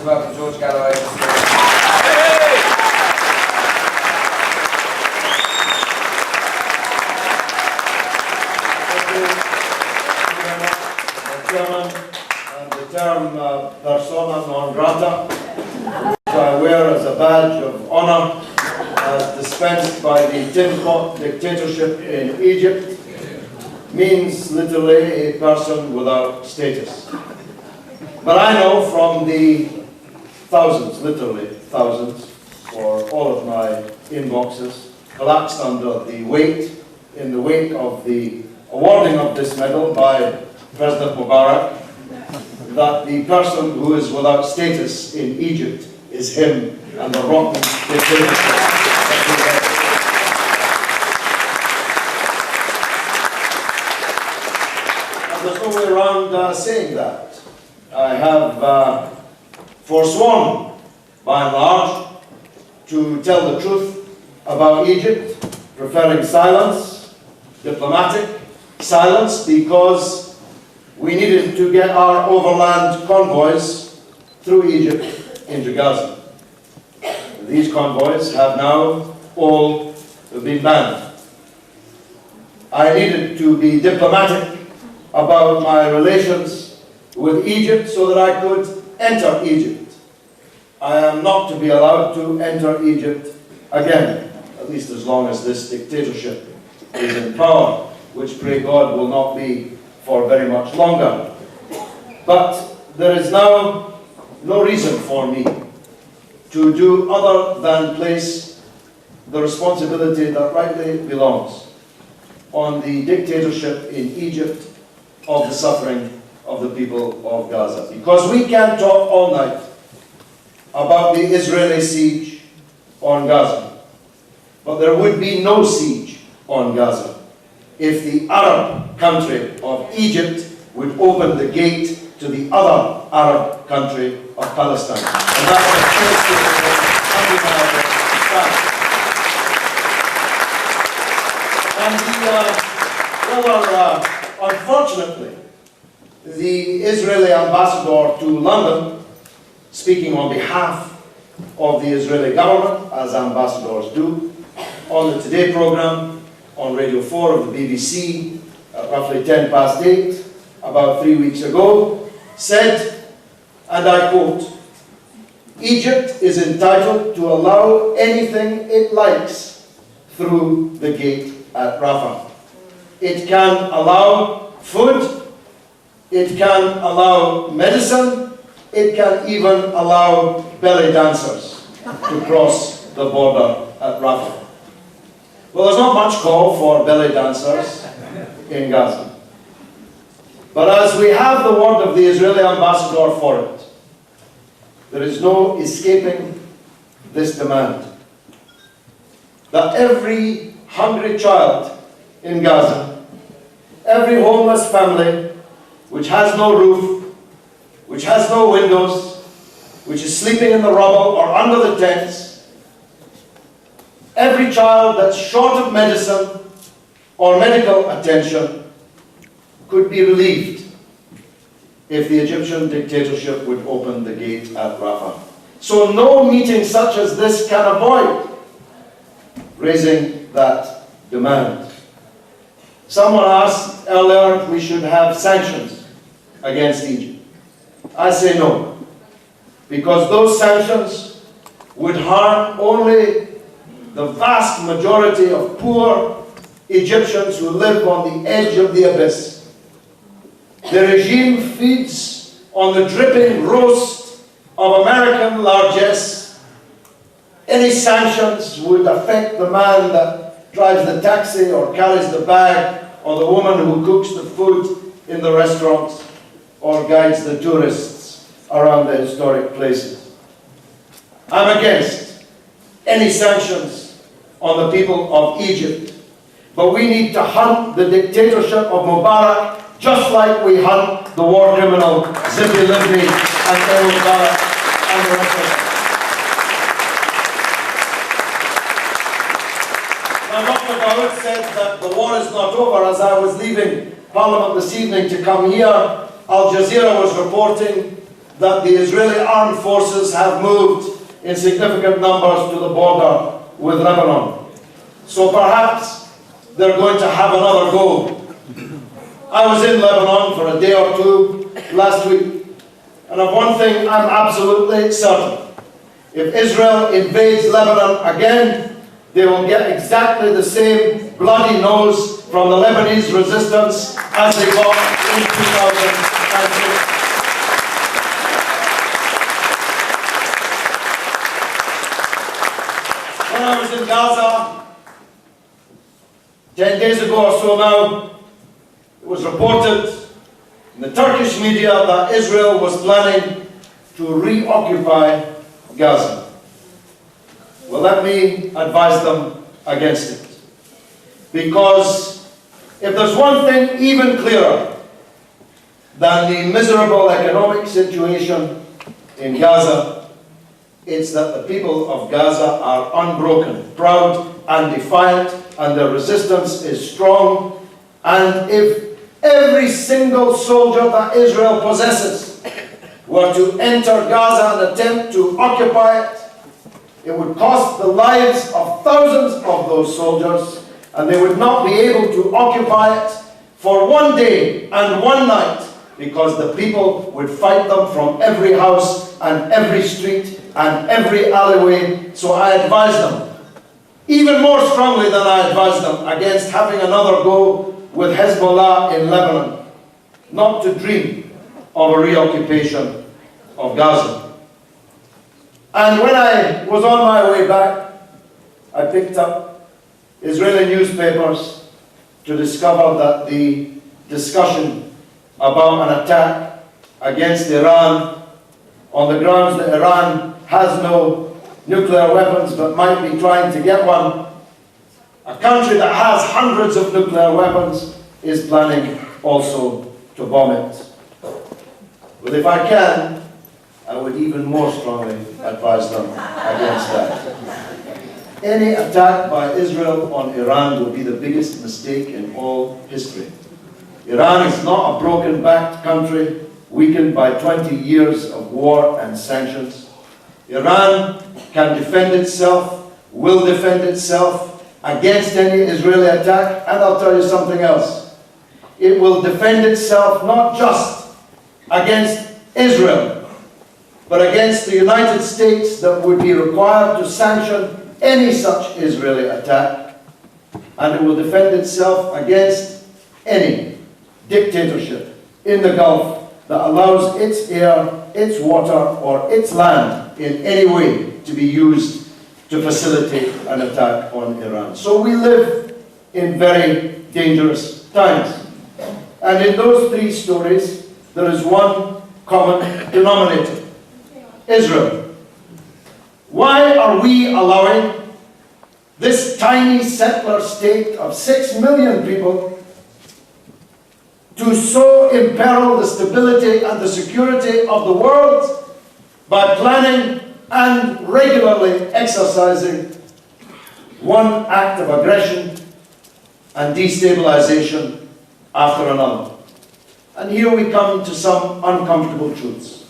to welcome George Galloway. The term persona non grata, which I wear as a badge of honor, as dispensed by the tin pot dictatorship in Egypt, means literally a person without status. But I know from the thousands, literally thousands, for all of my inboxes, collapsed under the weight, in the wake of the awarding of this medal by President Mubarak, that the person who is without status in Egypt is him and the rotten dictatorship. And there's no way around saying that. I have forsworn, by and large, to tell the truth about Egypt, preferring silence, diplomatic silence, because we needed to get our overland convoys through Egypt into Gaza. These convoys have now all been banned. I needed to be diplomatic about my relations with Egypt so that I could enter Egypt. I am not to be allowed to enter Egypt again, at least as long as this dictatorship is in power, which, pray God, will not be for very much longer. But there is now no reason for me to do other than place the responsibility that rightly belongs on the dictatorship in Egypt of the suffering of the people of Gaza. Because we can talk all night about the Israeli siege on Gaza, but there would be no siege on Gaza if the Arab country of Egypt would open the gate to the other Arab country of Palestine. And that's undeniable fact. And unfortunately, the Israeli ambassador to London, speaking on behalf of the Israeli government, as ambassadors do, on the Today programme, on Radio 4 of the BBC, at roughly 8:10, about 3 weeks ago, said, and I quote, "Egypt is entitled to allow anything it likes through the gate at Rafah. It can allow food, it can allow medicine, it can even allow belly dancers to cross the border at Rafah." Well, there's not much call for belly dancers in Gaza. But as we have the word of the Israeli ambassador for it, there is no escaping this demand that every hungry child in Gaza, every homeless family which has no roof, which has no windows, which is sleeping in the rubble or under the tents, every child that's short of medicine or medical attention could be relieved if the Egyptian dictatorship would open the gate at Rafah. So no meeting such as this can avoid raising that demand. Someone asked earlier if we should have sanctions against Egypt. I say no, because those sanctions would harm only the vast majority of poor Egyptians who live on the edge of the abyss. The regime feeds on the dripping roast of American largesse. Any sanctions would affect the man that drives the taxi or carries the bag, or the woman who cooks the food in the restaurants or guides the tourists around the historic places. I'm against any sanctions on the people of Egypt, but we need to hunt the dictatorship of Mubarak just like we hunt the war criminal Zipi Livni and Ehud Barak and the rest of them. Now, Dr. Dawood said that the war is not over. As I was leaving Parliament this evening to come here, Al Jazeera was reporting that the Israeli armed forces have moved in significant numbers to the border with Lebanon. So perhaps they're going to have another go. I was in Lebanon for a day or two last week, and of one thing I'm absolutely certain. If Israel invades Lebanon again, they will get exactly the same bloody nose from the Lebanese resistance as they got in 2006. When I was in Gaza 10 days ago or so now, it was reported in the Turkish media that Israel was planning to reoccupy Gaza. Well, let me advise them against it. Because if there's one thing even clearer than the miserable economic situation in Gaza, it's that the people of Gaza are unbroken, proud and defiant, and their resistance is strong. And if every single soldier that Israel possesses were to enter Gaza and attempt to occupy it, it would cost the lives of thousands of those soldiers, and they would not be able to occupy it for one day and one night, because the people would fight them from every house and every street and every alleyway. So I advise them, even more strongly than I advise them, against having another go with Hezbollah in Lebanon, not to dream of a reoccupation of Gaza. And when I was on my way back, I picked up Israeli newspapers to discover that the discussion about an attack against Iran on the grounds that Iran has no nuclear weapons but might be trying to get one, a country that has hundreds of nuclear weapons is planning also to bomb it. Well, if I can, I would even more strongly advise them against that. Any attack by Israel on Iran will be the biggest mistake in all history. Iran is not a broken-backed country, weakened by 20 years of war and sanctions. Iran can defend itself, will defend itself against any Israeli attack, and I'll tell you something else. It will defend itself not just against Israel, but against the United States that would be required to sanction any such Israeli attack, and it will defend itself against any dictatorship in the Gulf that allows its air, its water, or its land in any way to be used to facilitate an attack on Iran. So we live in very dangerous times. And in those three stories, there is one common denominator: Israel. Why are we allowing this tiny settler state of 6 million people to so imperil the stability and the security of the world by planning and regularly exercising one act of aggression and destabilization after another? And here we come to some uncomfortable truths.